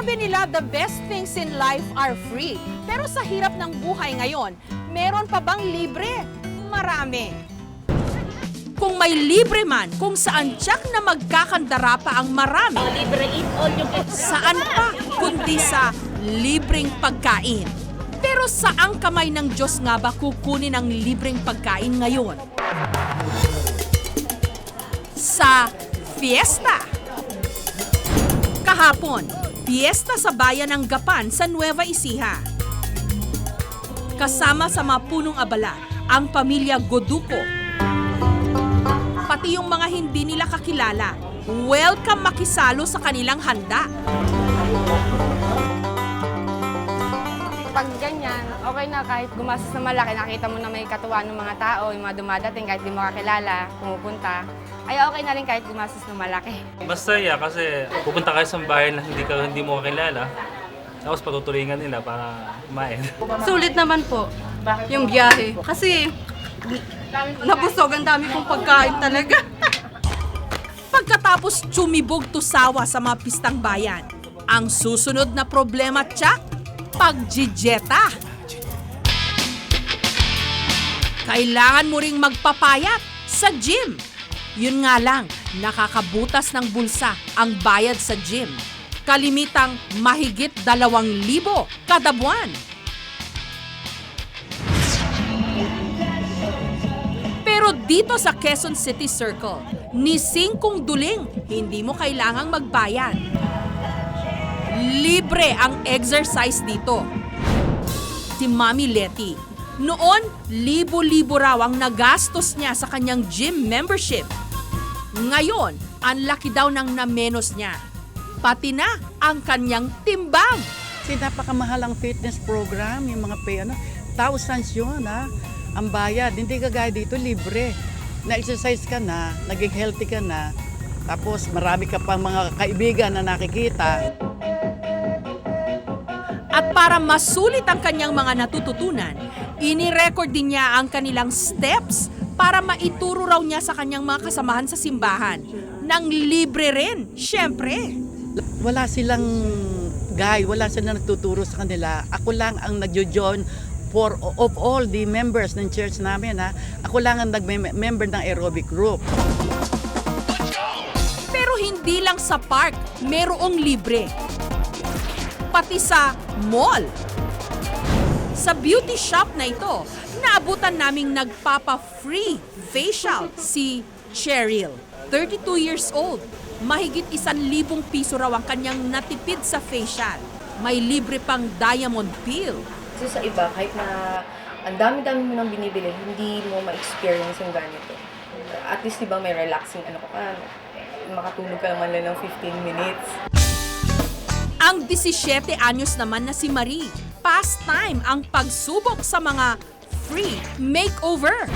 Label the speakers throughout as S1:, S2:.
S1: Sabi nila, the best things in life are free. Pero sa hirap ng buhay ngayon, meron pa bang libre? Marami. Kung may libre man, kung saan tiyak na magkakandara pa ang marami,
S2: Libre eat all yung
S1: saan pa kundi sa libreng pagkain. Pero saang kamay ng Diyos nga ba kukunin ang libreng pagkain ngayon? Sa fiesta. Kahapon, fiesta sa bayan ng Gapan sa Nueva Ecija. Kasama sa mga punong abala ang pamilya Goduco. Pati yung mga hindi nila kakilala, welcome makisalo sa kanilang handa.
S3: Pag ganyan, okay na kahit gumastos na malaki, nakita mo na may katuwaan ng mga tao, yung mga dumadating kahit di mo kakilala, pumupunta, ay okay na rin kahit gumastos na malaki.
S4: Masaya kasi pupunta kayo sa bahay na hindi mo kakilala. Tapos patutulingan nila para kumain.
S5: Sulit naman po yung biyahe. Kasi nabusog, ang dami kong pagkain talaga.
S1: Pagkatapos tsumibog tusawa sa mga pistang bayan, ang susunod na problema, tsak, pagjijeta. Kailangan mo ring magpapayat sa gym. Yun nga lang, nakakabutas ng bulsa ang bayad sa gym. Kalimitang mahigit 2,000 kada buwan. Pero dito sa Quezon City Circle, ni singkong duling, hindi mo kailangang magbayad. Libre ang exercise dito. Si Mami Letty, noon, libo-libo raw ang nagastos niya sa kanyang gym membership. Ngayon, ang laki daw ng namenos niya. Pati na ang kanyang timbang.
S6: Kasi napakamahal ang fitness program, yung mga thousands yun ang bayad. Hindi kagaya dito, libre. Na-exercise ka na, naging healthy ka na, tapos marami ka pang mga kaibigan na nakikita.
S1: At para masulit ang kanyang mga natututunan, ini-record din niya ang kanilang steps para maituro raw niya sa kanyang mga kasamahan sa simbahan. Nang libre rin, syempre.
S6: Wala silang guide, wala silang nagtuturo sa kanila. Ako lang ang nagjo-join of all the members ng church namin. Ako lang ang nag-member ng aerobic group.
S1: Pero hindi lang sa park, merong libre. Pati sa mall. Sa beauty shop na ito, naabutan naming nagpapa-free facial si Cheryl, 32 years old. Mahigit 1,000 piso raw ang kanyang natipid sa facial. May libre pang diamond peel.
S7: Kasi sa iba, kahit na ang dami-dami mo nang binibili, hindi mo ma-experience yung ganito. At least, diba, may relaxing makatulog ka naman lang ng 15 minutes.
S1: Ang 17 anyos naman na si Marie, pastime ang pagsubok sa mga free makeover.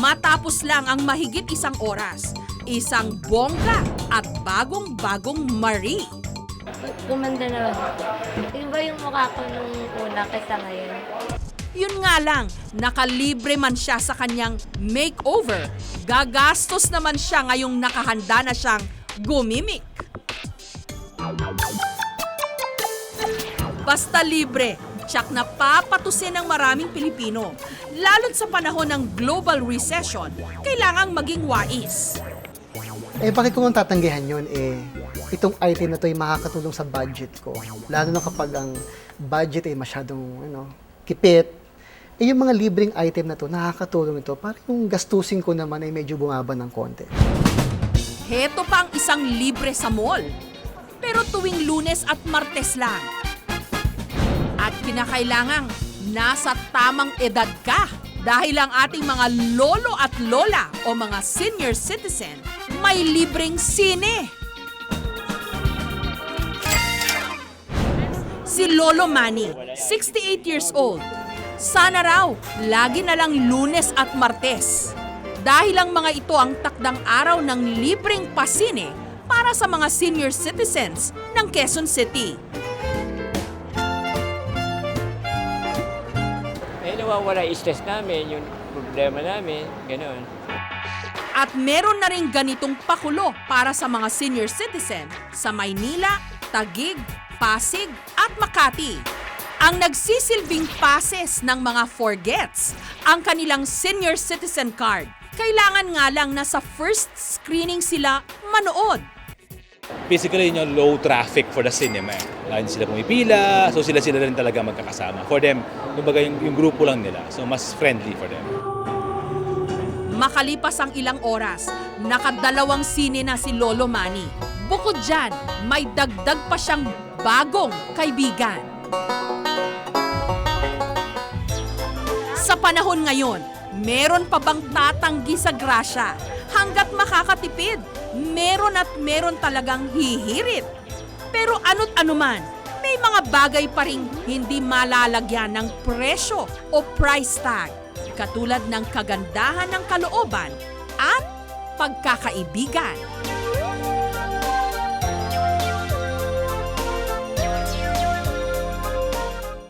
S1: Matapos lang ang mahigit 1 oras, isang bongga at bagong-bagong Marie.
S2: Gumanda naman ito. Iba yung mukha ko nung una kaysa ngayon.
S1: Yun nga lang, nakalibre man siya sa kanyang makeover. Gagastos naman siya ngayong nakahanda na siyang gumimik. Basta libre, tsak na papatusin ng maraming Pilipino. Lalo't sa panahon ng global recession, kailangang maging wais.
S8: Bakit ko mong tatanggihan yun? Itong item na to ay makakatulong sa budget ko. Lalo na kapag ang budget ay masyadong kipit. Yung mga libreng item na to, nakakatulong ito para yung gastusin ko naman ay medyo bumaba ng konti.
S1: Heto pa ang isang libre sa mall. Pero tuwing Lunes at Martes lang. At kinakailangang nasa tamang edad ka dahil ang ating mga lolo at lola o mga senior citizen may libreng sine. Si Lolo Manny, 68 years old. Sana raw, lagi na lang Lunes at Martes. Dahil ang mga ito ang takdang araw ng libreng pasine para sa mga senior citizens ng Quezon City.
S9: Nawawala yung stress namin, yung problema namin, gano'n.
S1: At meron na rin ganitong pakulo para sa mga senior citizen sa Maynila, Taguig, Pasig at Makati. Ang nagsisilbing passes ng mga forgets, ang kanilang senior citizen card. Kailangan nga lang na sa first screening sila manood.
S10: Basically, yun yung low traffic for the cinema. Hindi sila pumipila, so sila rin talaga magkakasama. For them, kumbaga yung grupo lang nila, so mas friendly for them.
S1: Makalipas ang ilang oras, nakadalawang sine na si Lolo Manny. Bukod dyan, may dagdag pa siyang bagong kaibigan. Sa panahon ngayon, meron pa bang tatanggi sa grasya? Hanggat makakatipid, meron at meron talagang hihirit. Pero ano't anuman, may mga bagay pa ring hindi malalagyan ng presyo o price tag. Katulad ng kagandahan ng kalooban at pagkakaibigan.